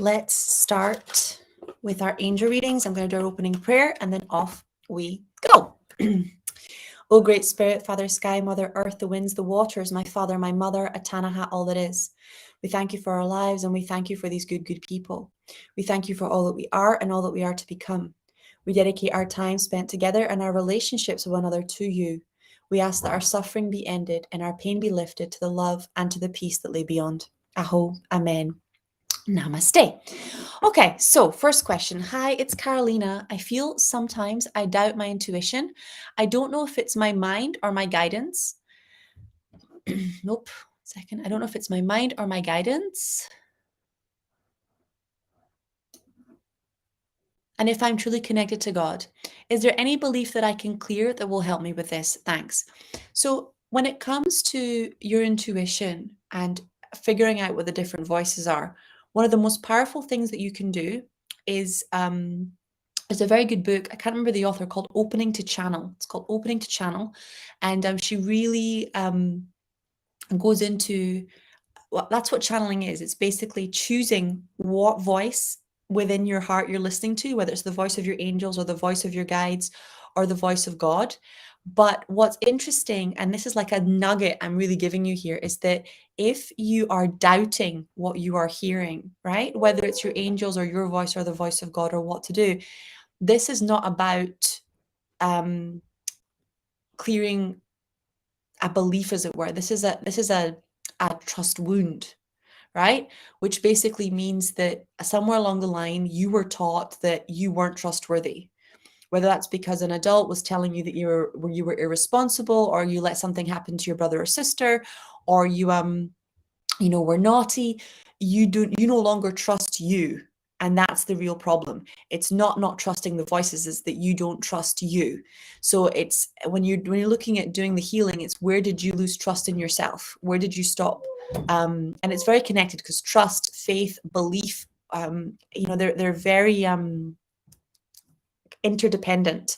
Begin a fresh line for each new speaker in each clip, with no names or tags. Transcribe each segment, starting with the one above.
Let's start with our angel readings. I'm going to do our opening prayer and then off we go. O great spirit, Father Sky, Mother Earth, the winds, the waters, my father, my mother, Atanaha, all that is. We thank you for our lives and we thank you for these good people. We thank you for all that we are and all that we are to become. We dedicate our time spent together and our relationships with one another to you. We ask that our suffering be ended and our pain be lifted to the love and to the peace that lay beyond. Aho, amen. Namaste. Okay, so first question. Hi, it's Carolina. I feel sometimes I doubt my intuition. I don't know if it's my mind or my guidance. Nope. Second. I don't know if it's my mind or my guidance. And if I'm truly connected to God. Is there any belief that I can clear that will help me with this? Thanks. So when it comes to your intuition and figuring out what the different voices are, one of the most powerful things that you can do is there's a very good book. I can't remember the author, called Opening to Channel. It's called Opening to Channel. And she really goes into, well, that's what channeling is. It's basically choosing what voice within your heart you're listening to, whether it's the voice of your angels or the voice of your guides or the voice of God. But what's interesting, and this is like a nugget I'm really giving you here, is that if you are doubting what you are hearing, right, whether it's your angels or your voice or the voice of God or what to do, this is not about clearing a belief, as it were. This is a trust wound, right? Which basically means that somewhere along the line you were taught that you weren't trustworthy. Whether that's because an adult was telling you that you were irresponsible, or you let something happen to your brother or sister, or you were naughty, you no longer trust you. And that's the real problem. It's not trusting the voices, is that you don't trust you. So it's when you're looking at doing the healing, it's where did you lose trust in yourself? Where did you stop? And it's very connected, because trust, faith, belief, they're very interdependent.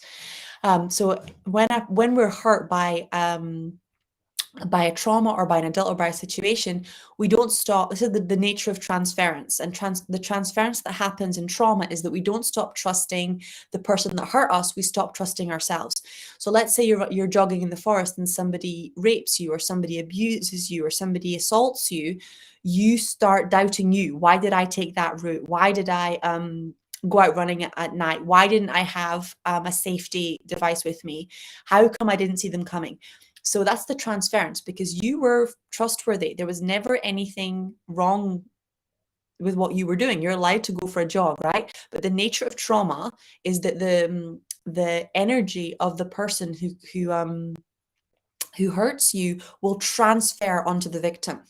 So when we're hurt by a trauma or by an adult or by a situation, we don't stop. This is the nature of transference. And the transference that happens in trauma is that we don't stop trusting the person that hurt us. We stop trusting ourselves. So let's say you're jogging in the forest and somebody rapes you, or somebody abuses you, or somebody assaults you. You start doubting you. Why did I take that route? Why did I go out running at night? Why didn't I have a safety device with me? How come I didn't see them coming? So that's the transference, because you were trustworthy. There was never anything wrong with what you were doing. You're allowed to go for a jog, right? But the nature of trauma is that the energy of the person who hurts you will transfer onto the victim.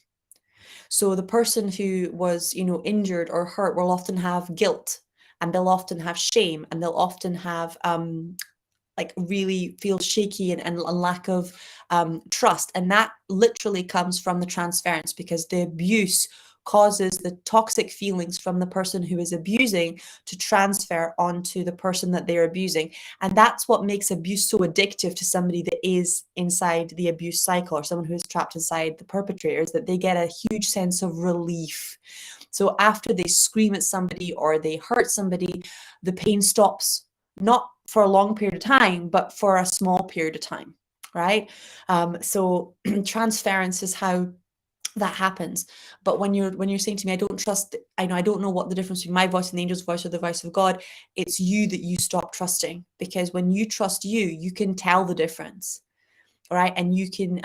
So the person who was, injured or hurt will often have guilt, and they'll often have shame, and they'll often have really feel shaky and lack of trust. And that literally comes from the transference, because the abuse causes the toxic feelings from the person who is abusing to transfer onto the person that they're abusing. And that's what makes abuse so addictive to somebody that is inside the abuse cycle, or someone who is trapped inside the perpetrator, is that they get a huge sense of relief. So after they scream at somebody or they hurt somebody, the pain stops, not for a long period of time, but for a small period of time, right? So transference is how that happens. But when you're saying to me, I don't know what the difference between my voice and the angel's voice or the voice of God, it's you that you stop trusting. Because when you trust you can tell the difference, right? And you can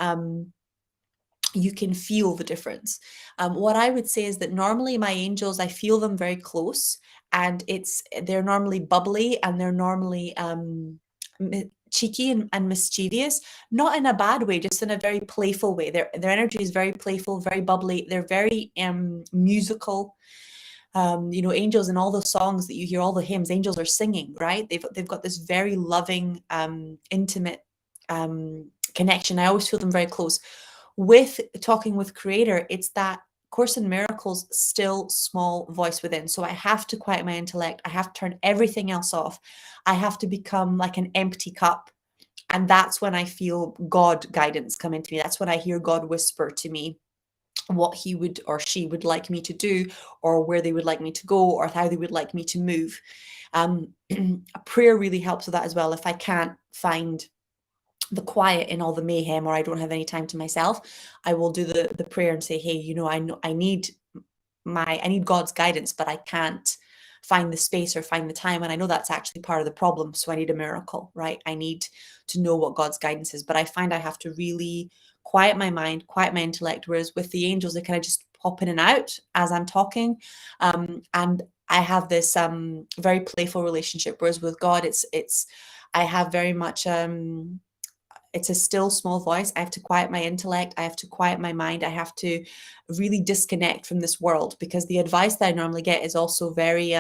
feel the difference. What I would say is that normally my angels, I feel them very close, and they're normally bubbly, and they're normally cheeky and mischievous, not in a bad way, just in a very playful way. Their energy is very playful, very bubbly. They're very musical. Angels, in all the songs that you hear, all the hymns, angels are singing, right? They've got this very loving, intimate connection. I always feel them very close. With talking with Creator, it's that Course in Miracles still small voice within. So I have to quiet my intellect. I have to turn everything else off. I have to become like an empty cup. And that's when I feel God guidance come into me. That's when I hear God whisper to me, what he would or she would like me to do, or where they would like me to go, or how they would like me to move. A prayer really helps with that as well. If I can't find the quiet in all the mayhem, or I don't have any time to myself, I will do the prayer and say, hey, I know I need God's guidance, but I can't find the space or find the time. And I know that's actually part of the problem. So I need a miracle, right? I need to know what God's guidance is. But I find I have to really quiet my mind, quiet my intellect. Whereas with the angels, they kind of just pop in and out as I'm talking. And I have this very playful relationship. Whereas with God, I have very much it's a still small voice. I have to quiet my intellect. I have to quiet my mind. I have to really disconnect from this world, because the advice that I normally get is also very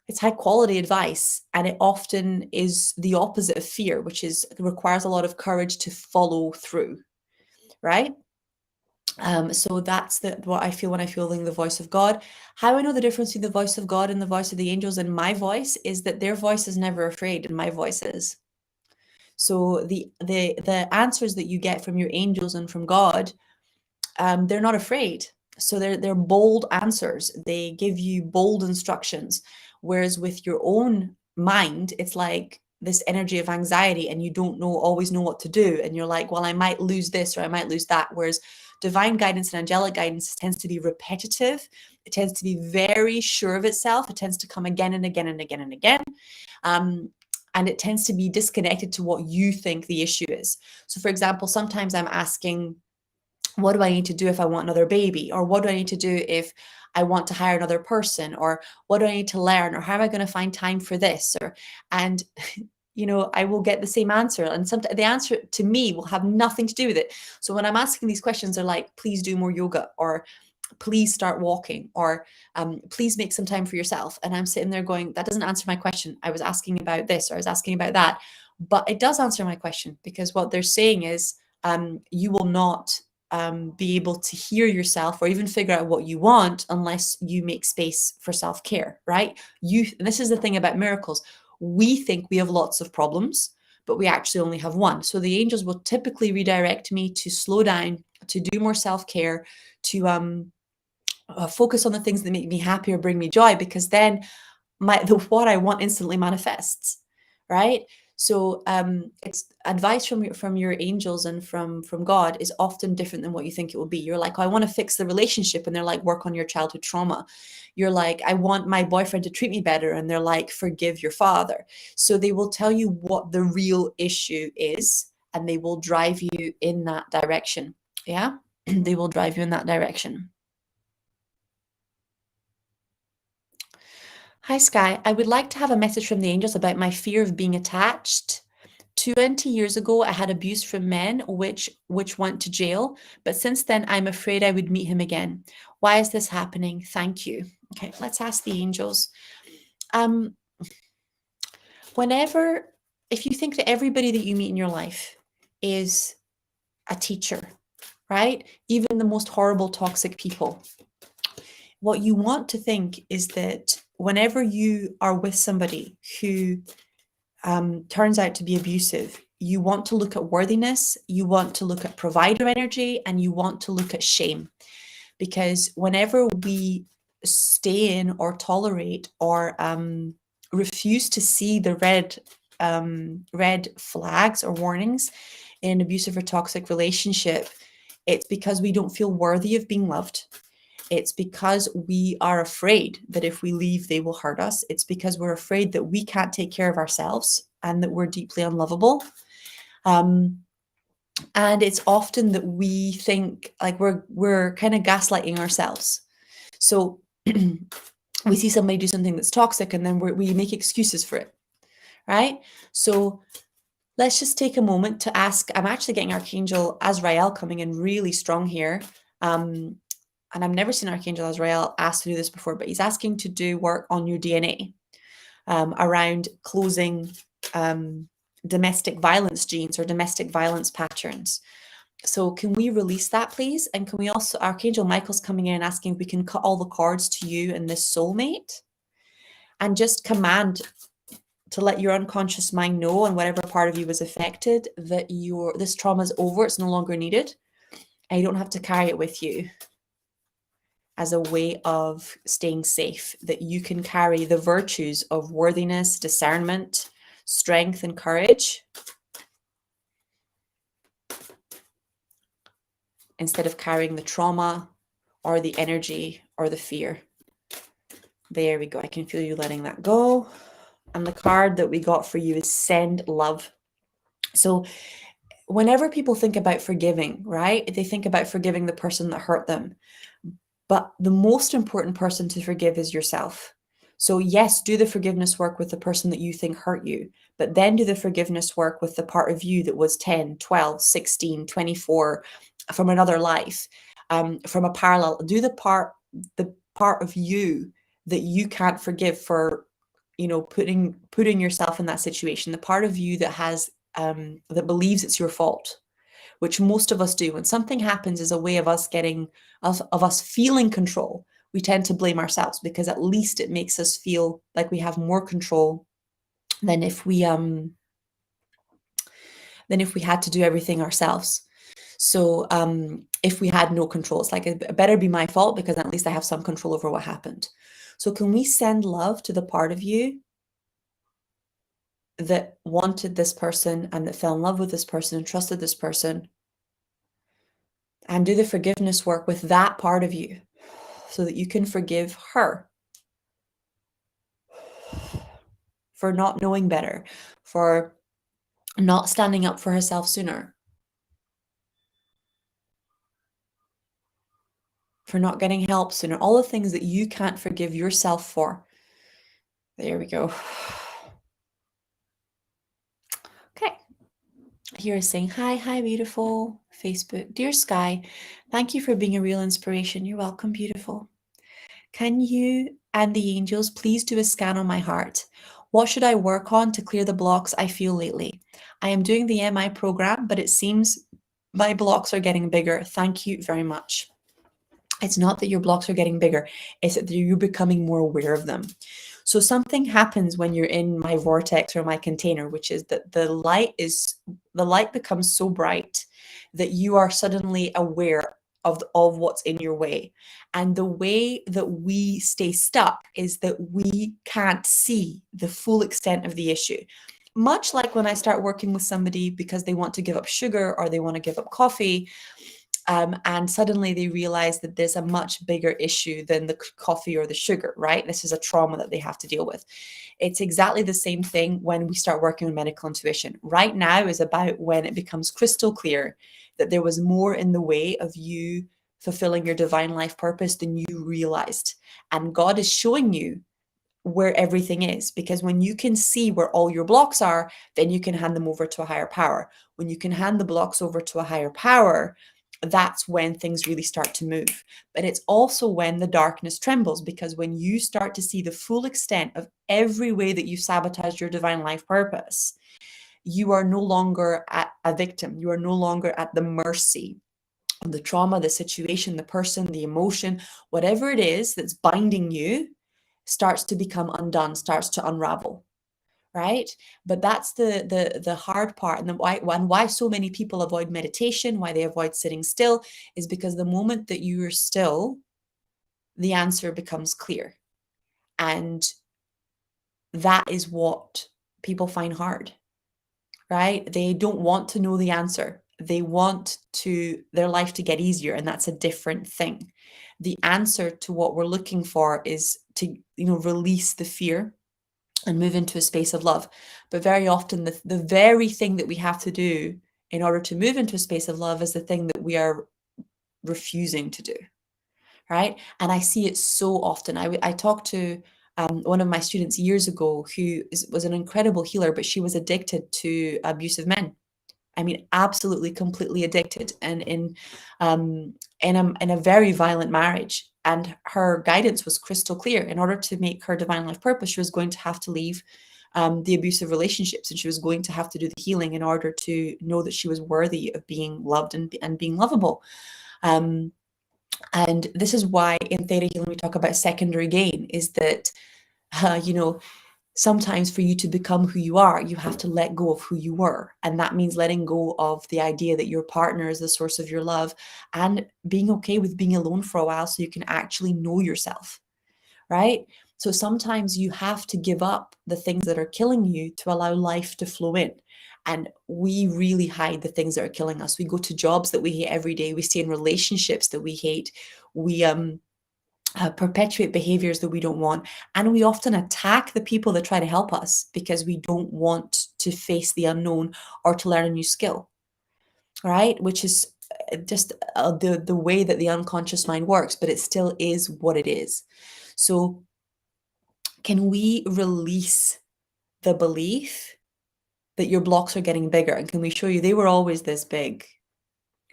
it's high quality advice, and it often is the opposite of fear, which is requires a lot of courage to follow through, right? So that's what I feel when I feeling the voice of God. How I know the difference between the voice of God and the voice of the angels and my voice is that their voice is never afraid and my voice is. So the answers that you get from your angels and from God, they're not afraid. So they're bold answers. They give you bold instructions. Whereas with your own mind, it's like this energy of anxiety, and you don't always know what to do. And you're like, well, I might lose this or I might lose that. Whereas divine guidance and angelic guidance tends to be repetitive. It tends to be very sure of itself. It tends to come again and again and again and again. And it tends to be disconnected to what you think the issue is. So for example, sometimes I'm asking, what do I need to do if I want another baby? Or what do I need to do if I want to hire another person? Or what do I need to learn? Or how am I going to find time for this? And I will get the same answer. And sometimes the answer to me will have nothing to do with it. So when I'm asking these questions, they're like, please do more yoga, or please start walking, or please make some time for yourself. And I'm sitting there going, that doesn't answer my question. I was asking about this, or I was asking about that. But it does answer my question, because what they're saying is you will not be able to hear yourself or even figure out what you want unless you make space for self-care, right? And this is the thing about miracles. We think we have lots of problems, but we actually only have one. So the angels will typically redirect me to slow down, to do more self-care, to focus on the things that make me happy or bring me joy, because then what I want instantly manifests, right? So it's advice from your angels and from God is often different than what you think it will be. You're like, oh, I want to fix the relationship, and they're like, work on your childhood trauma. You're like, I want my boyfriend to treat me better, and they're like, forgive your father. So they will tell you what the real issue is, and they will drive you in that direction. Yeah, they will drive you in that direction. Hi, Sky. I would like to have a message from the angels about my fear of being attached. 20 years ago, I had abuse from men, which went to jail. But since then, I'm afraid I would meet him again. Why is this happening? Thank you. Okay, let's ask the angels. If you think that everybody that you meet in your life is a teacher, right? Even the most horrible, toxic people. What you want to think is that whenever you are with somebody who turns out to be abusive, you want to look at worthiness, you want to look at provider energy, and you want to look at shame. Because whenever we stay in or tolerate or refuse to see the red flags or warnings in an abusive or toxic relationship, it's because we don't feel worthy of being loved. It's because we are afraid that if we leave, they will hurt us. It's because we're afraid that we can't take care of ourselves and that we're deeply unlovable. And it's often that we think like we're kind of gaslighting ourselves. So we see somebody do something that's toxic, and then we make excuses for it, right? So let's just take a moment to ask. I'm actually getting Archangel Azrael coming in really strong here. And I've never seen Archangel Azrael ask to do this before, but he's asking to do work on your DNA around closing domestic violence genes or domestic violence patterns. So can we release that, please? And can we also, Archangel Michael's coming in and asking if we can cut all the cords to you and this soulmate, and just command to let your unconscious mind know, and whatever part of you was affected, that this trauma is over, it's no longer needed. and you don't have to carry it with you as a way of staying safe, that you can carry the virtues of worthiness, discernment, strength, and courage instead of carrying the trauma or the energy or the fear. There we go. I can feel you letting that go. And the card that we got for you is send love. So whenever people think about forgiving, right, they think about forgiving the person that hurt them. But the most important person to forgive is yourself. So yes, do the forgiveness work with the person that you think hurt you, but then do the forgiveness work with the part of you that was 10, 12, 16, 24 from another life, from a parallel. Do the part of you that you can't forgive for, putting yourself in that situation, the part of you that has that believes it's your fault, which most of us do. When something happens as a way of us feeling control, we tend to blame ourselves because at least it makes us feel like we have more control than if we had to do everything ourselves. So if we had no control, it's like it better be my fault because at least I have some control over what happened. So can we send love to the part of you that wanted this person and that fell in love with this person and trusted this person, and do the forgiveness work with that part of you so that you can forgive her for not knowing better, for not standing up for herself sooner, for not getting help sooner, all the things that you can't forgive yourself for. There we go. Okay. Here is saying, hi, beautiful. Facebook. Dear Sky, thank you for being a real inspiration. You're welcome, beautiful. Can you and the angels please do a scan on my heart? What should I work on to clear the blocks I feel lately? I am doing the MI program, but it seems my blocks are getting bigger. Thank you very much. It's not that your blocks are getting bigger, it's that you're becoming more aware of them. So something happens when you're in my vortex or my container, which is that the light becomes so bright that you are suddenly aware of what's in your way. And the way that we stay stuck is that we can't see the full extent of the issue. Much like when I start working with somebody because they want to give up sugar or they want to give up coffee, and suddenly they realize that there's a much bigger issue than the coffee or the sugar, right? This is a trauma that they have to deal with. It's exactly the same thing when we start working on medical intuition. Right now is about when it becomes crystal clear that there was more in the way of you fulfilling your divine life purpose than you realized. And God is showing you where everything is, because when you can see where all your blocks are, then you can hand them over to a higher power. When you can hand the blocks over to a higher power, that's when things really start to move. But it's also when the darkness trembles, because when you start to see the full extent of every way that you sabotage your divine life purpose, you are no longer a victim. You are no longer at the mercy of the trauma, the situation, the person, the emotion, whatever it is that's binding you starts to become undone, starts to unravel. Right? But that's the hard part, and why so many people avoid meditation, why they avoid sitting still, is because the moment that you are still, the answer becomes clear. And that is what people find hard, right? They don't want to know the answer. They want their life to get easier, and that's a different thing. The answer to what we're looking for is to, release the fear and move into a space of love. But very often the very thing that we have to do in order to move into a space of love is the thing that we are refusing to do, right? And I see it so often. I talked to one of my students years ago who was an incredible healer, but she was addicted to abusive men. I mean, absolutely, completely addicted, and in a very violent marriage. And her guidance was crystal clear. In order to make her divine life purpose, she was going to have to leave the abusive relationships, and she was going to have to do the healing in order to know that she was worthy of being loved and being lovable. And this is why in theta healing we talk about secondary gain, is that sometimes for you to become who you are, you have to let go of who you were. And that means letting go of the idea that your partner is the source of your love and being okay with being alone for a while so you can actually know yourself, right? So sometimes you have to give up the things that are killing you to allow life to flow in. And we really hide the things that are killing us. We go to jobs that we hate every day. We stay in relationships that we hate. We perpetuate behaviors that we don't want. And we often attack the people that try to help us because we don't want to face the unknown or to learn a new skill, right? Which is just the way that the unconscious mind works, but it still is what it is. So can we release the belief that your blocks are getting bigger? And can we show you they were always this big,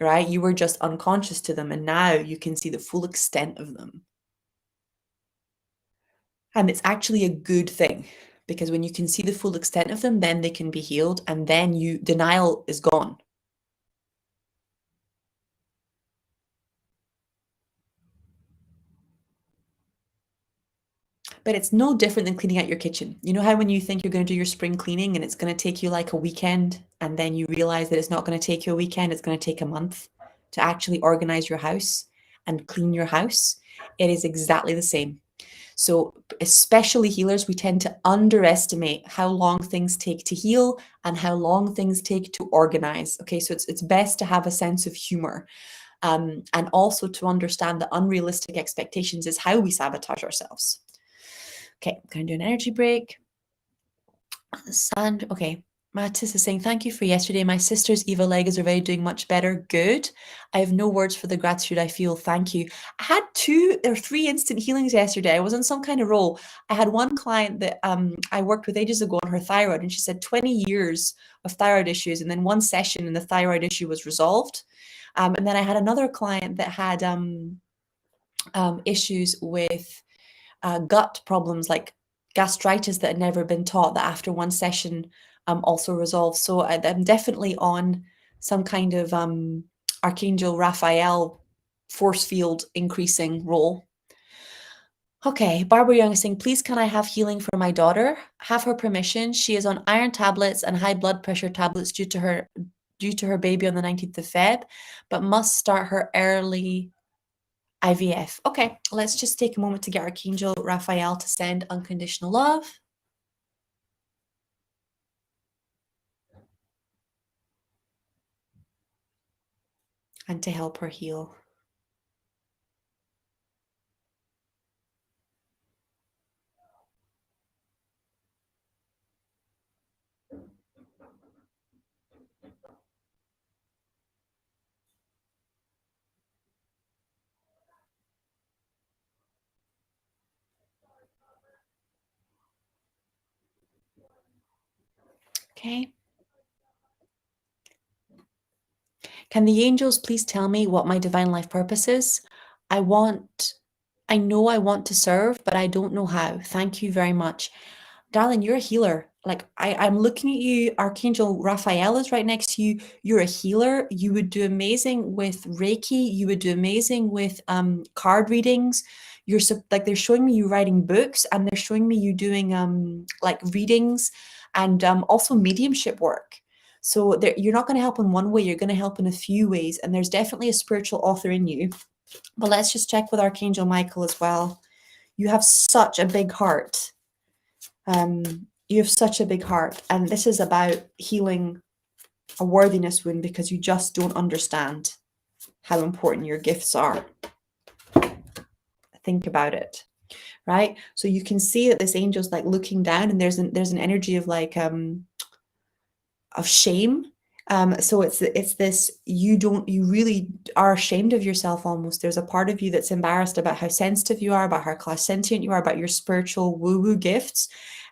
right? You were just unconscious to them, and now you can see the full extent of them. And it's actually a good thing, because when you can see the full extent of them, then they can be healed, and then denial is gone. But it's no different than cleaning out your kitchen. You know how when you think you're going to do your spring cleaning and it's going to take you like a weekend, and then you realize that it's not going to take you a weekend, it's going to take a month to actually organize your house and clean your house? It is exactly the same. So especially healers, we tend to underestimate how long things take to heal and how long things take to organize. Okay, so it's best to have a sense of humor, and also to understand that unrealistic expectations is how we sabotage ourselves. Okay, I'm going to do an energy break. Okay. Mattis is saying, thank you for yesterday. My sister's Eva Legas are very doing much better. Good. I have no words for the gratitude I feel. Thank you. I had 2 or 3 instant healings yesterday. I was on some kind of roll. I had one client that I worked with ages ago on her thyroid, and she said 20 years of thyroid issues, and then 1 session and the thyroid issue was resolved. And then I had another client that had issues with gut problems like gastritis that had never been taught, that after 1 session also resolved. So I'm definitely on some kind of Archangel Raphael force field increasing role. Okay, Barbara Young is saying, please can I have healing for my daughter? Have her permission. She is on iron tablets and high blood pressure tablets due to her baby on the 19th of Feb, but must start her early IVF. Okay, let's just take a moment to get Archangel Raphael to send unconditional love. And to help her heal. Okay. Can the angels please tell me what my divine life purpose is? I know I want to serve, but I don't know how. Thank you very much. Darling, you're a healer. Like I'm looking at you. Archangel Raphael is right next to you. You're a healer. You would do amazing with Reiki. You would do amazing with card readings. You're like, they're showing me you writing books, and they're showing me you doing like readings and also mediumship work. So you're not going to help in one way, you're going to help in a few ways. And there's definitely a spiritual author in you. But let's just check with Archangel Michael as well. You have such a big heart. You have such a big heart. And this is about healing a worthiness wound because you just don't understand how important your gifts are. Think about it, right? So you can see that this angel's like looking down, and there's an energy of like of shame. So it's this, you really are ashamed of yourself almost. There's a part of you that's embarrassed about how sensitive you are, about how clairsentient you are, about your spiritual woo-woo gifts,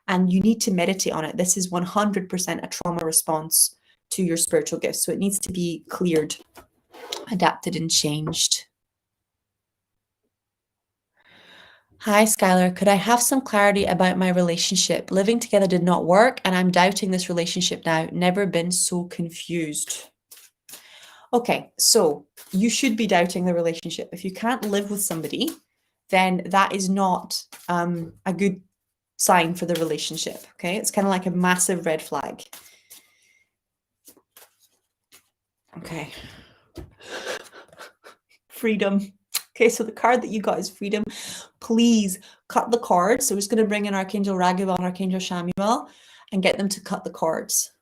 and you need to meditate on it. This is 100% a trauma response to your spiritual gifts. So it needs to be cleared, adapted, and changed. Hi, Skylar. Could I have some clarity about my relationship? Living together did not work, and I'm doubting this relationship now. Never been so confused. Okay, so you should be doubting the relationship. If you can't live with somebody, then that is not a good sign for the relationship. Okay, it's kind of like a massive red flag. Okay. Freedom. Okay, so the card that you got is freedom. Please cut the cords. So we're just going to bring in Archangel Raguel and Archangel Shamuel and get them to cut the cords.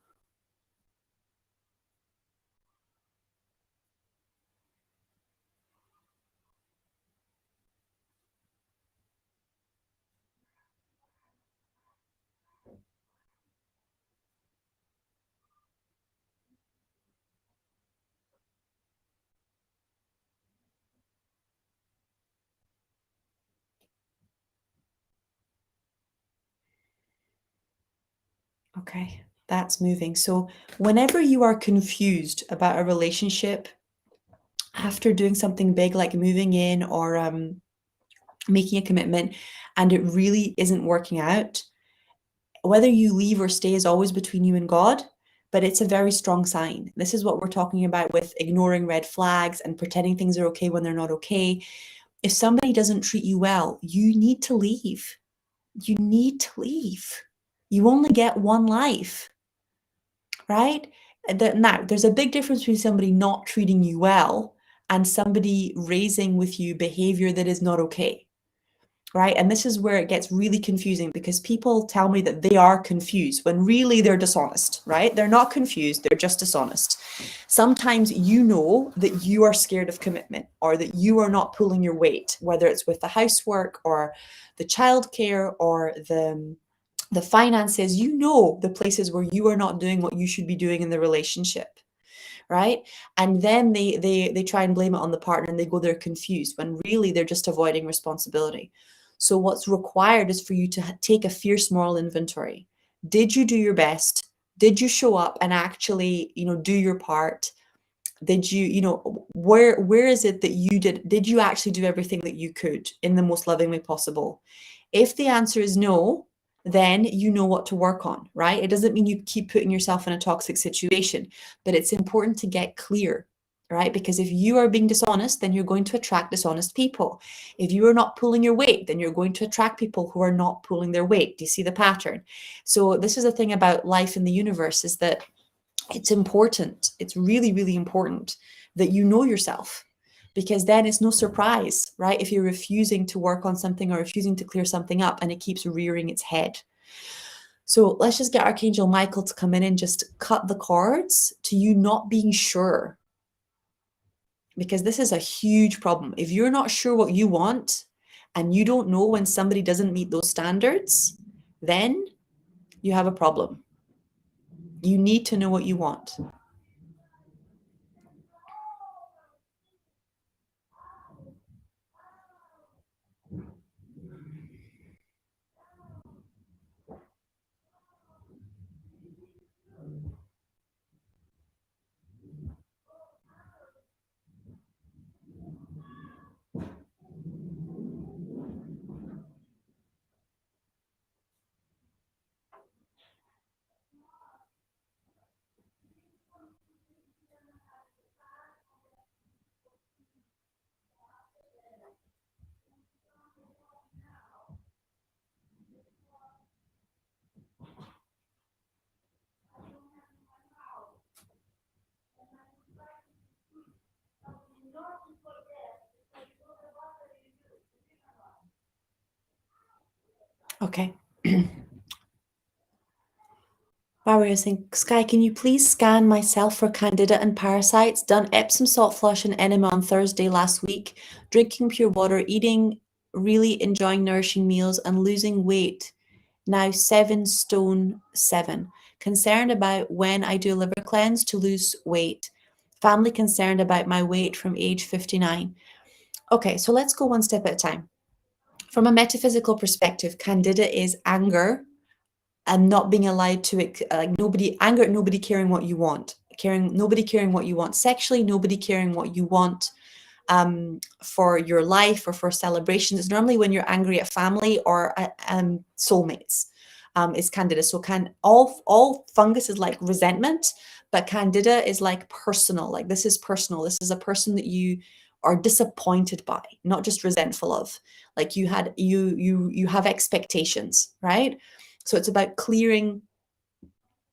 Okay, that's moving. So whenever you are confused about a relationship after doing something big like moving in or making a commitment and it really isn't working out, whether you leave or stay is always between you and God, but it's a very strong sign. This is what we're talking about with ignoring red flags and pretending things are okay when they're not okay. If somebody doesn't treat you well, you need to leave. You need to leave. You only get one life, right? Now, there's a big difference between somebody not treating you well and somebody raising with you behavior that is not okay, right? And this is where it gets really confusing because people tell me that they are confused when really they're dishonest, right? They're not confused, they're just dishonest. Sometimes you know that you are scared of commitment or that you are not pulling your weight, whether it's with the housework or the childcare or the finances. You know the places where you are not doing what you should be doing in the relationship, right? And then they try and blame it on the partner and they go they're confused when really they're just avoiding responsibility. So what's required is for you to take a fierce moral inventory. Did you do your best? Did you show up and actually, do your part? Did you, where is it that you did you actually do everything that you could in the most loving way possible? If the answer is no, then you know what to work on, right? It doesn't mean you keep putting yourself in a toxic situation, but it's important to get clear, right? Because if you are being dishonest, then you're going to attract dishonest people. If you are not pulling your weight, then you're going to attract people who are not pulling their weight. Do you see the pattern? So this is the thing about life in the universe, is that it's important. It's really, really important that you know yourself, because then it's no surprise, right? If you're refusing to work on something or refusing to clear something up and it keeps rearing its head. So let's just get Archangel Michael to come in and just cut the cords to you not being sure, because this is a huge problem. If you're not sure what you want and you don't know when somebody doesn't meet those standards, then you have a problem. You need to know what you want. Okay. Warriors saying, Sky, can you please scan myself for candida and parasites? Done Epsom salt flush and enema on Thursday last week. Drinking pure water, eating, really enjoying nourishing meals and losing weight. Now 7 stone 7. Concerned about when I do a liver cleanse to lose weight. Family concerned about my weight from age 59. Okay, so let's go one step at a time. From a metaphysical perspective, candida is anger and not being allowed to, like, nobody caring what you want, nobody caring what you want sexually, nobody caring what you want for your life or for celebrations. It's normally when you're angry at family or at soulmates. Is candida. So all fungus is like resentment, but candida is like personal. Like this is personal. This is a person that you are disappointed by, not just resentful of. Like you have expectations, right? So it's about clearing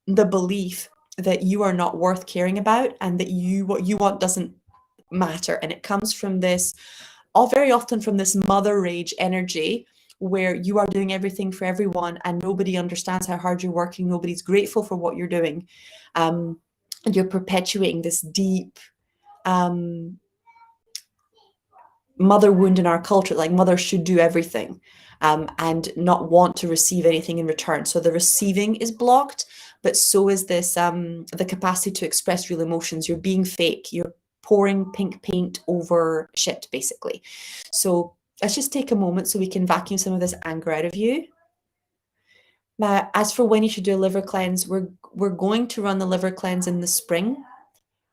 the belief that you are not worth caring about, and that what you want doesn't matter. And it comes from this, very often from this mother rage energy, where you are doing everything for everyone and nobody understands how hard you're working, nobody's grateful for what you're doing. And you're perpetuating this deep mother wound in our culture, like mothers should do everything and not want to receive anything in return. So the receiving is blocked, but so is this the capacity to express real emotions. You're being fake. You're pouring pink paint over shit, basically. So let's just take a moment so we can vacuum some of this anger out of you. Now, as for when you should do a liver cleanse, we're going to run the liver cleanse in the spring.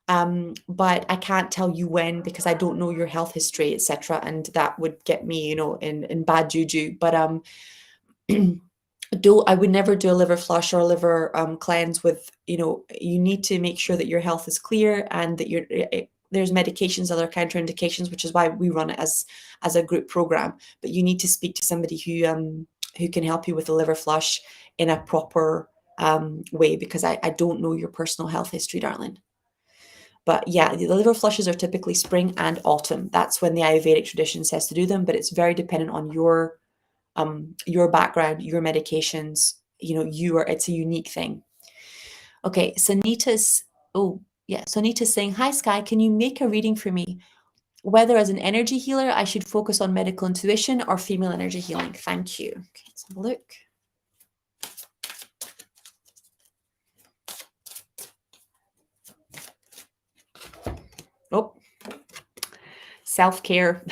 But I can't tell you when, because I don't know your health history, etc. And that would get me, in bad juju. But I would never do a liver flush or a liver cleanse with, you need to make sure that your health is clear and that there's medications, other counterindications, which is why we run it as a group program. But you need to speak to somebody who can help you with the liver flush in a proper way, because I don't know your personal health history, darling. But yeah, the liver flushes are typically spring and autumn. That's when the Ayurvedic tradition says to do them, but it's very dependent on your background, your medications. It's a unique thing. Okay, Sunita's saying, "Hi Sky, can you make a reading for me? Whether as an energy healer, I should focus on medical intuition or female energy healing. Thank you." Okay, let's have a look. Oh, self-care.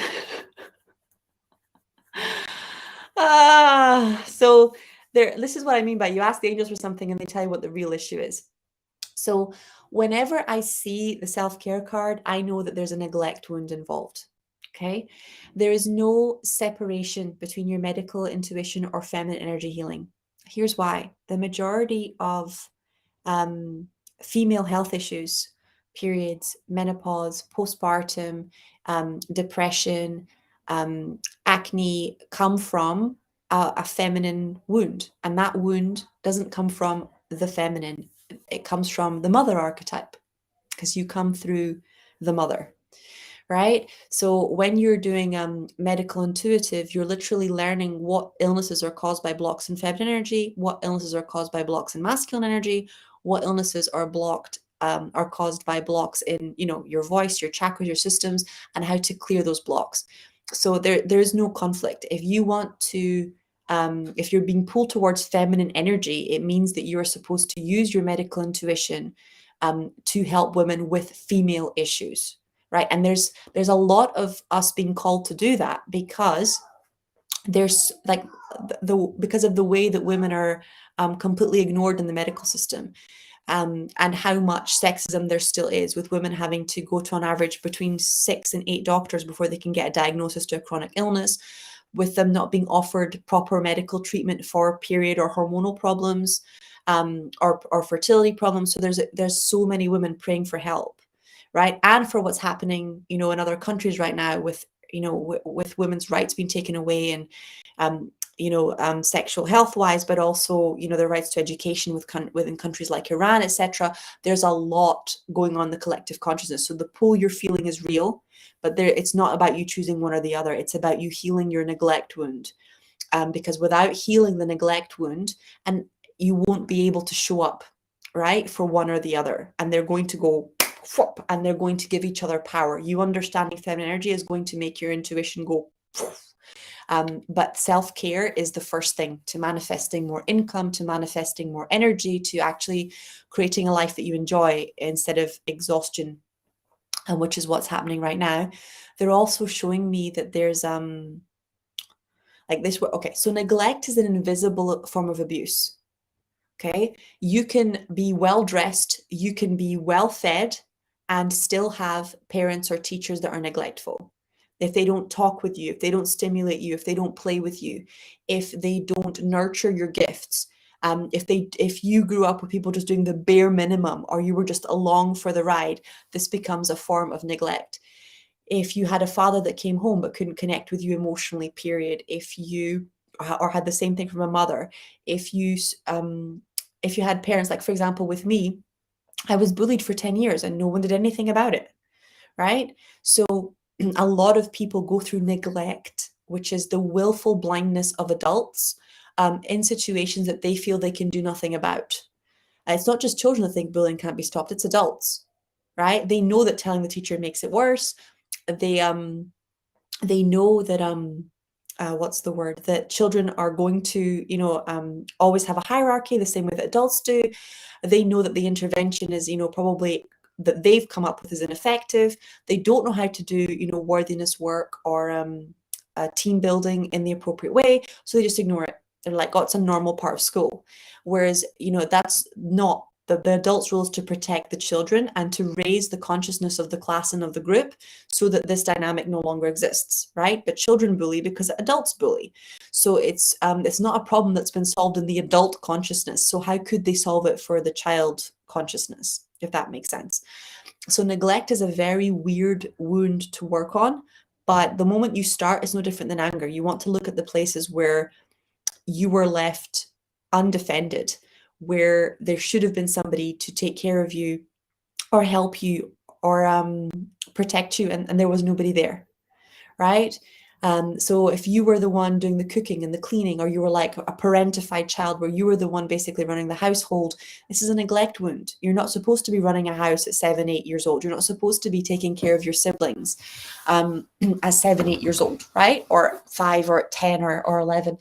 So this is what I mean by you ask the angels for something and they tell you what the real issue is. So whenever I see the self-care card, I know that there's a neglect wound involved. Okay. There is no separation between your medical intuition or feminine energy healing. Here's why. The majority of female health issues, periods, menopause, postpartum, depression, acne, come from a feminine wound. And that wound doesn't come from the feminine. It comes from the mother archetype, because you come through the mother, right? So when you're doing medical intuitive, you're literally learning what illnesses are caused by blocks in feminine energy, what illnesses are caused by blocks in masculine energy, what illnesses are caused by blocks in, your voice, your chakras, your systems, and how to clear those blocks. So there is no conflict. If you want to, if you're being pulled towards feminine energy, it means that you are supposed to use your medical intuition to help women with female issues, right? And there's a lot of us being called to do that, because there's like because of the way that women are completely ignored in the medical system. And how much sexism there still is, with women having to go to, on average, between 6 and 8 doctors before they can get a diagnosis to a chronic illness, with them not being offered proper medical treatment for period or hormonal problems, or fertility problems. So there's so many women praying for help, right? And for what's happening, in other countries right now with, with women's rights being taken away, and sexual health wise, but also, their rights to education within countries like Iran, etc. There's a lot going on in the collective consciousness. So the pull you're feeling is real, but it's not about you choosing one or the other. It's about you healing your neglect wound. Because without healing the neglect wound, and you won't be able to show up, right, for one or the other. And they're going to go whoop, and they're going to give each other power. You understanding feminine energy is going to make your intuition go woof. But self-care is the first thing to manifesting more income, to manifesting more energy, to actually creating a life that you enjoy instead of exhaustion, which is what's happening right now. They're also showing me that there's like this. Okay, so neglect is an invisible form of abuse. Okay, you can be well dressed, you can be well fed, and still have parents or teachers that are neglectful. If they don't talk with you, if they don't stimulate you, if they don't play with you, if they don't nurture your gifts, if you grew up with people just doing the bare minimum, or you were just along for the ride, this becomes a form of neglect. if you had a father that came home but couldn't connect with you emotionally, period, if you or had the same thing from a mother, if you had parents, like for example with me, I was bullied for 10 years and no one did anything about it, right? So a lot of people go through neglect, which is the willful blindness of adults in situations that they feel they can do nothing about. It's not just children that think bullying can't be stopped, it's adults, right? They know that telling the teacher makes it worse. They know that what's the word, that children are going to always have a hierarchy the same way that adults do. They know that the intervention is probably that they've come up with is ineffective. They don't know how to do worthiness work or team building in the appropriate way, so they just ignore it. They're like, oh, it's a normal part of school. Whereas that's not the adults' role is to protect the children and to raise the consciousness of the class and of the group so that this dynamic no longer exists, right? But children bully because adults bully. So it's not a problem that's been solved in the adult consciousness. So how could they solve it for the child consciousness, if that makes sense? So neglect is a very weird wound to work on. But the moment you start, it's no different than anger. You want to look at the places where you were left undefended, where there should have been somebody to take care of you or help you or protect you, and there was nobody there, right? So if you were the one doing the cooking and the cleaning, or you were like a parentified child where you were the one basically running the household, this is a neglect wound. You're not supposed to be running a house at 7, 8 years old. You're not supposed to be taking care of your siblings at 7, 8 years old, right? Or 5 or 10 or 11.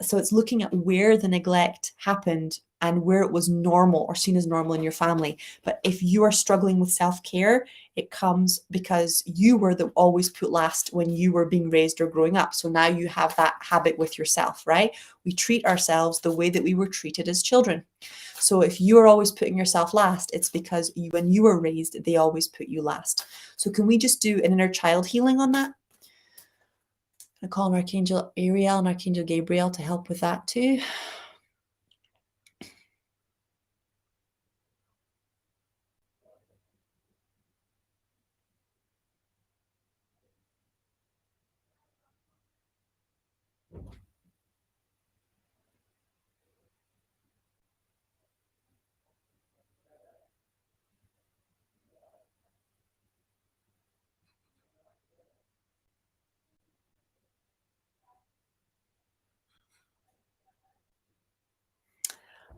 So it's looking at where the neglect happened and where it was normal or seen as normal in your family. But if you are struggling with self-care, it comes because you were the always put last when you were being raised or growing up. So now you have that habit with yourself, right? We treat ourselves the way that we were treated as children. So if you are always putting yourself last, it's because when you were raised, they always put you last. So can we just do an inner child healing on that? I call on Archangel Ariel and Archangel Gabriel to help with that too.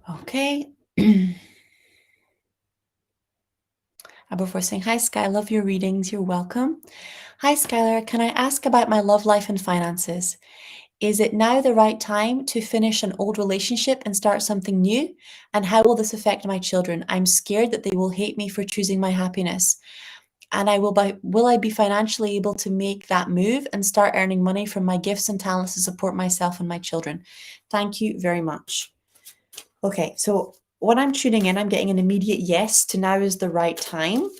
Okay. Before saying, hi, Sky, I love your readings. You're welcome. Hi, Skylar. Can I ask about my love life and finances? Is it now the right time to finish an old relationship and start something new? And how will this affect my children? I'm scared that they will hate me for choosing my happiness. And will I be financially able to make that move and start earning money from my gifts and talents to support myself and my children? Thank you very much. Okay, so when I'm tuning in, I'm getting an immediate yes to now is the right time.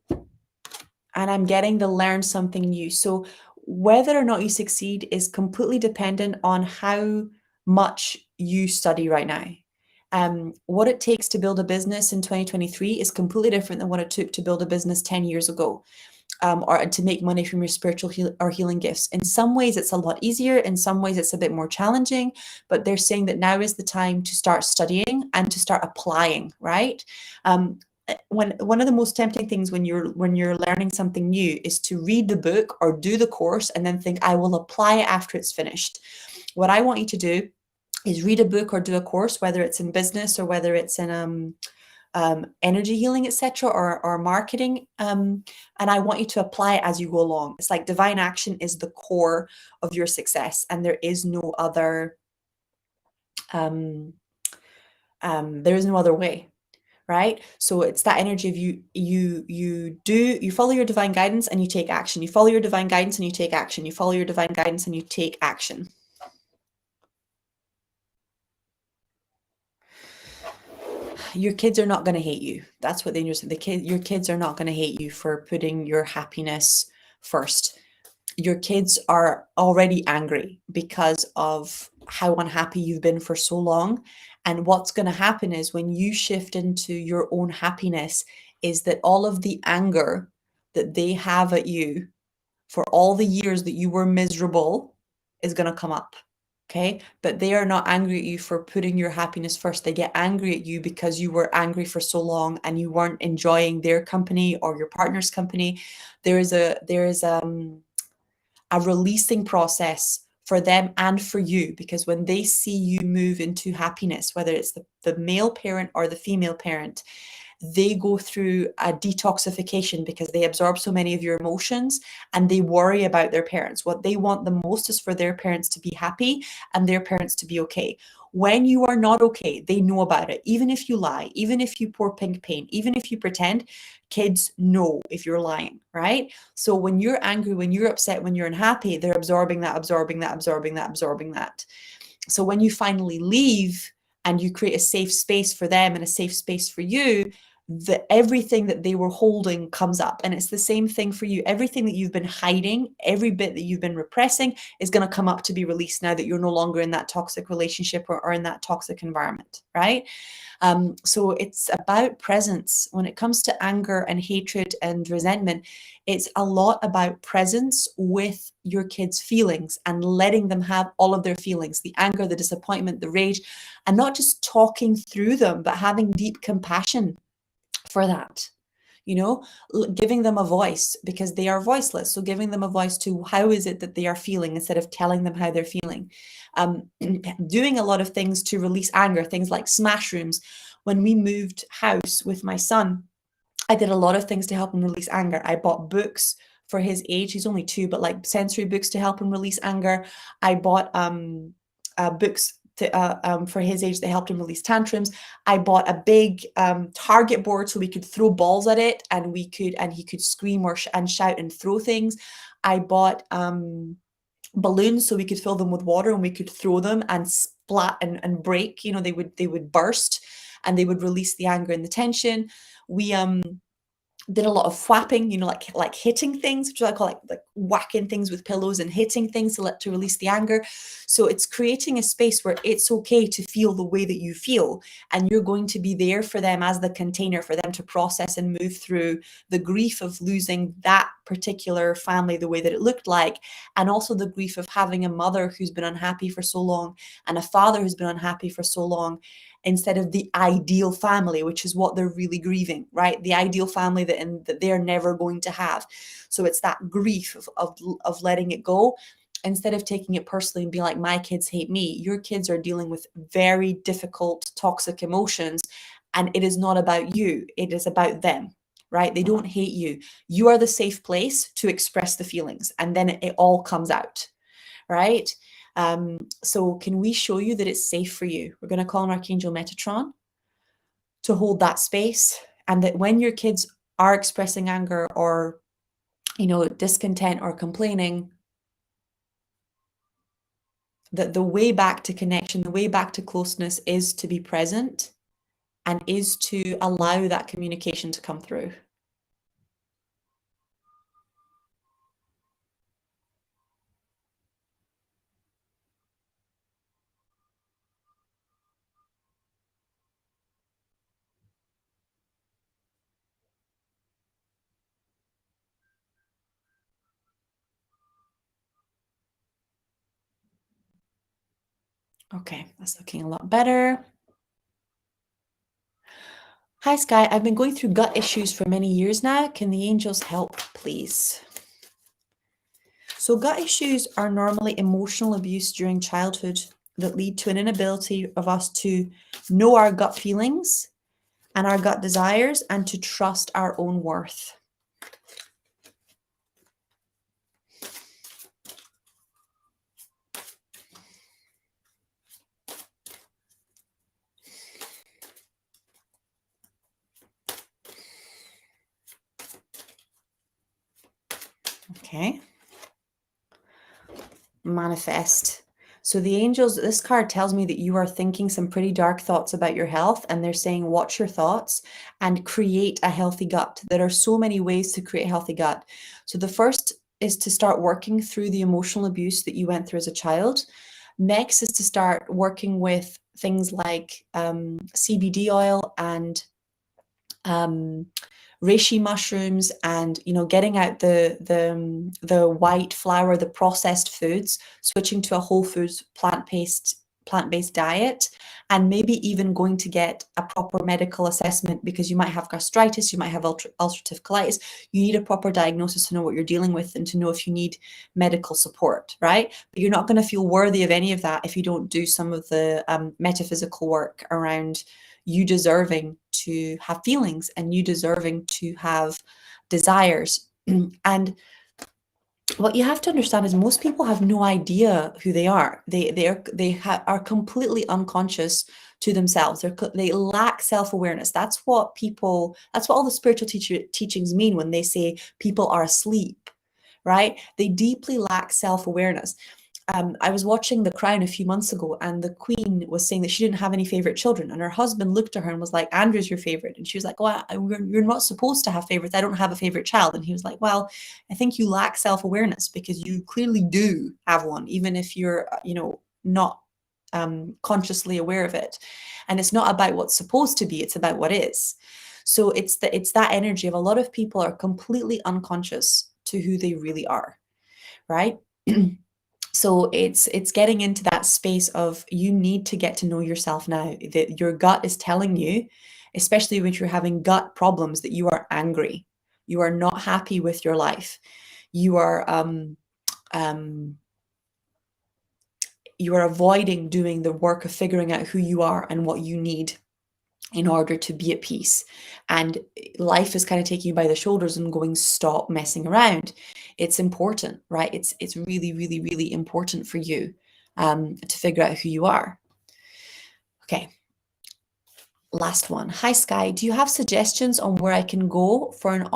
And I'm getting to learn something new. So whether or not you succeed is completely dependent on how much you study right now. What it takes to build a business in 2023 is completely different than what it took to build a business 10 years ago. Or to make money from your spiritual or healing gifts. In some ways, it's a lot easier. In some ways, it's a bit more challenging. But they're saying that now is the time to start studying and to start applying, right? When one of the most tempting things when you're learning something new is to read the book or do the course and then think, I will apply it after it's finished. What I want you to do is read a book or do a course, whether it's in business or whether it's in energy healing, etc., or marketing, and I want you to apply it as you go along. It's like divine action is the core of your success, and there is no other way, right? So it's that energy of you follow your divine guidance and you take action. You follow your divine guidance and you take action. You follow your divine guidance and you take action. Your kids are not going to hate you. That's what they understand. Your kids are not going to hate you for putting your happiness first. Your kids are already angry because of how unhappy you've been for so long. And what's going to happen is when you shift into your own happiness, is that all of the anger that they have at you for all the years that you were miserable is going to come up. Okay. But they are not angry at you for putting your happiness first. They get angry at you because you were angry for so long and you weren't enjoying their company or your partner's company. There is a releasing process for them and for you, because when they see you move into happiness, whether it's the male parent or the female parent, they go through a detoxification because they absorb so many of your emotions and they worry about their parents. What they want the most is for their parents to be happy and their parents to be okay. When you are not okay, they know about it. Even if you lie, even if you pour pink paint, even if you pretend, kids know if you're lying, right? So when you're angry, when you're upset, when you're unhappy, they're absorbing that, absorbing that, absorbing that, absorbing that. So when you finally leave and you create a safe space for them and a safe space for you, everything that they were holding comes up. And it's the same thing for you. Everything that you've been hiding, every bit that you've been repressing is going to come up to be released now that you're no longer in that toxic relationship or in that toxic environment, right? So it's about presence. When it comes to anger and hatred and resentment, it's a lot about presence with your kids' feelings and letting them have all of their feelings, the anger, the disappointment, the rage, and not just talking through them, but having deep compassion for that. Giving them a voice because they are voiceless. So giving them a voice to how is it that they are feeling instead of telling them how they're feeling. Doing a lot of things to release anger, things like smash rooms. When we moved house with my son, I did a lot of things to help him release anger. I bought books for his age. He's only 2, but like sensory books to help him release anger. I bought books for his age that helped him release tantrums. I bought a big target board so we could throw balls at it and he could scream and shout and throw things. I bought balloons so we could fill them with water and we could throw them and splat and break. They would burst and they would release the anger and the tension. We did a lot of whapping, like hitting things, which I call like whacking things with pillows and hitting things to release the anger. So it's creating a space where it's okay to feel the way that you feel, and you're going to be there for them as the container for them to process and move through the grief of losing that particular family the way that it looked like, and also the grief of having a mother who's been unhappy for so long and a father who's been unhappy for so long, instead of the ideal family, which is what they're really grieving, right? The ideal family that they're never going to have. So it's that grief of letting it go, instead of taking it personally and being like, my kids hate me. Your kids are dealing with very difficult, toxic emotions, and it is not about you. It is about them, right? They don't hate you. You are the safe place to express the feelings, and then it all comes out, right? So can we show you that it's safe for you? We're going to call on Archangel Metatron to hold that space, and that when your kids are expressing anger or, discontent or complaining, that the way back to connection, the way back to closeness is to be present and is to allow that communication to come through. Okay, that's looking a lot better. Hi, Sky. I've been going through gut issues for many years now. Can the angels help, please? So gut issues are normally emotional abuse during childhood that lead to an inability of us to know our gut feelings and our gut desires and to trust our own worth. Okay. Manifest. So the angels, this card tells me that you are thinking some pretty dark thoughts about your health, and they're saying watch your thoughts and create a healthy gut. There are so many ways to create a healthy gut. So the first is to start working through the emotional abuse that you went through as a child. Next is to start working with things like CBD oil and reishi mushrooms, and getting out the white flour, the processed foods, switching to a whole foods plant-based diet, and maybe even going to get a proper medical assessment, because you might have gastritis, you might have ulcerative colitis. You need a proper diagnosis to know what you're dealing with and to know if you need medical support, right? But you're not going to feel worthy of any of that if you don't do some of the metaphysical work around you deserving to have feelings and you deserving to have desires. And what you have to understand is most people have no idea who they are. They are completely unconscious to themselves. They lack self-awareness. That's what all the spiritual teachings mean when they say people are asleep, right? They deeply lack self-awareness. I was watching The Crown a few months ago, and the Queen was saying that she didn't have any favorite children, and her husband looked at her and was like, "Andrew's your favorite," and she was like, "Well, you're not supposed to have favorites. I don't have a favorite child." And he was like, "Well, I think you lack self-awareness, because you clearly do have one, even if you're, not consciously aware of it. And it's not about what's supposed to be; it's about what is." So it's that energy of a lot of people are completely unconscious to who they really are, right? So it's getting into that space of you need to get to know yourself now, that your gut is telling you, especially when you're having gut problems, that you are angry. You are not happy with your life. You are you are avoiding doing the work of figuring out who you are and what you need in order to be at peace. And life is kind of taking you by the shoulders and going, stop messing around. It's important, right? It's really, really, really important for you to figure out who you are. Okay. Last one. Hi, Sky. Do you have suggestions on where I can go for an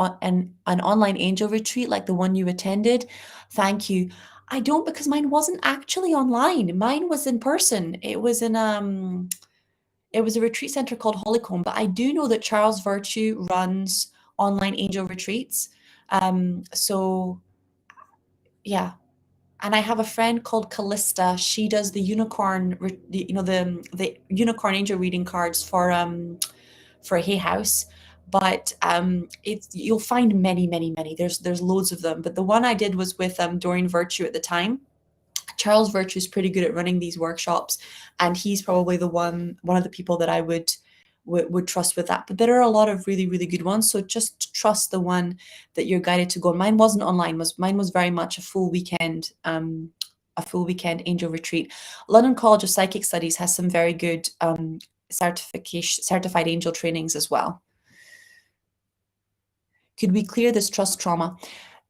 online angel retreat like the one you attended? Thank you. I don't, because mine wasn't actually online. Mine was in person. It was a retreat center called Hollycomb, but I do know that Charles Virtue runs online angel retreats. So yeah. And I have a friend called Callista. She does the unicorn, the unicorn angel reading cards for Hay House. But you'll find many, many, many. There's loads of them. But the one I did was with Doreen Virtue at the time. Charles Virtue is pretty good at running these workshops, and he's probably one of the people that I would trust with that. But there are a lot of really, really good ones. So just trust the one that you're guided to go. Mine wasn't online. Mine was very much a full weekend angel retreat. London College of Psychic Studies has some very good certified angel trainings as well. Could we clear this trust trauma?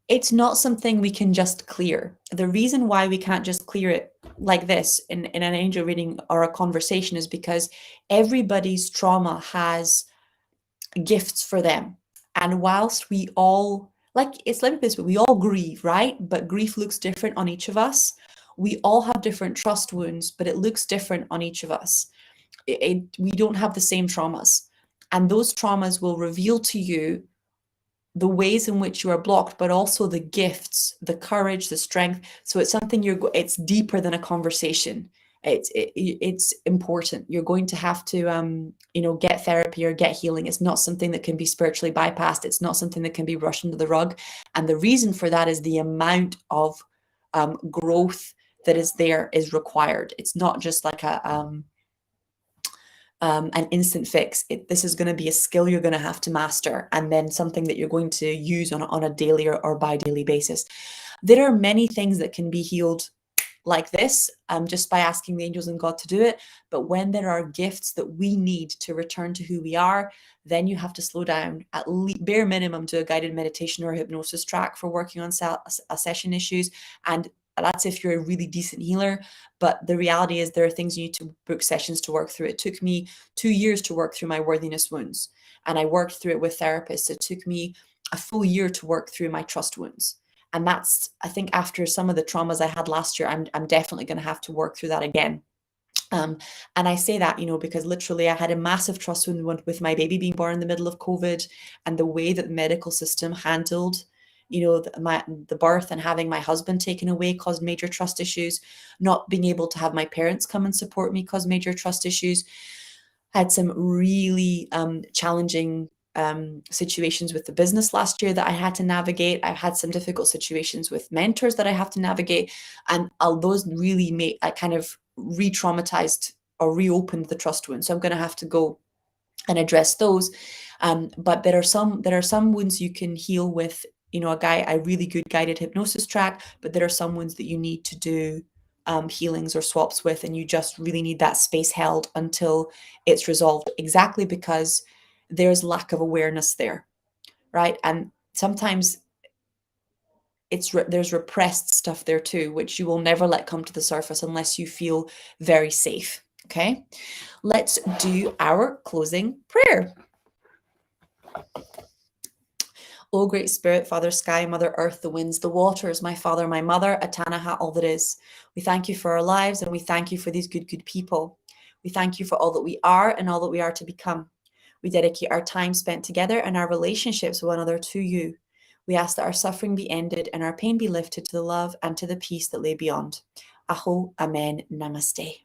It's not something we can just clear. The reason why we can't just clear it like this in an angel reading or a conversation is because everybody's trauma has gifts for them. And whilst we all, like this, but we all grieve, right? But grief looks different on each of us. We all have different trust wounds, but it looks different on each of us. We don't have the same traumas. And those traumas will reveal to you the ways in which you are blocked, but also the gifts, the courage, the strength. So it's something it's deeper than a conversation. It's important. You're going to have to, get therapy or get healing. It's not something that can be spiritually bypassed. It's not something that can be rushed under the rug. And the reason for that is the amount of growth that is required. It's not just like an instant fix. This is going to be a skill you're going to have to master, and then something that you're going to use on a daily or bi-daily basis. There are many things that can be healed like this, just by asking the angels and God to do it. But when there are gifts that we need to return to who we are, then you have to slow down, at least bare minimum, to a guided meditation or a hypnosis track for working on session issues. And that's if you're a really decent healer. But the reality is there are things you need to book sessions to work through. It took me 2 years to work through my worthiness wounds, and I worked through it with therapists. It took me a full year to work through my trust wounds. And that's, I think, after some of the traumas I had last year, I'm definitely going to have to work through that again. And I say that, because literally I had a massive trust wound with my baby being born in the middle of COVID, and the way that the medical system handled, the birth, and having my husband taken away caused major trust issues. Not being able to have my parents come and support me caused major trust issues. I had some really challenging situations with the business last year that I had to navigate. I've had some difficult situations with mentors that I have to navigate, and those really I kind of re-traumatized or reopened the trust wound. So I'm going to have to go and address those. But there are some wounds you can heal with, a really good guided hypnosis track, but there are some wounds that you need to do healings or swaps with, and you just really need that space held until it's resolved, exactly because there's lack of awareness there, right? And sometimes there's repressed stuff there too, which you will never let come to the surface unless you feel very safe. Okay, let's do our closing prayer. O great spirit, Father Sky, Mother Earth, the winds, the waters, my Father, my Mother, Atanaha, all that is. We thank you for our lives, and we thank you for these good people. We thank you for all that we are and all that we are to become. We dedicate our time spent together and our relationships with one another to you. We ask that our suffering be ended and our pain be lifted to the love and to the peace that lay beyond. Aho, Amen, Namaste.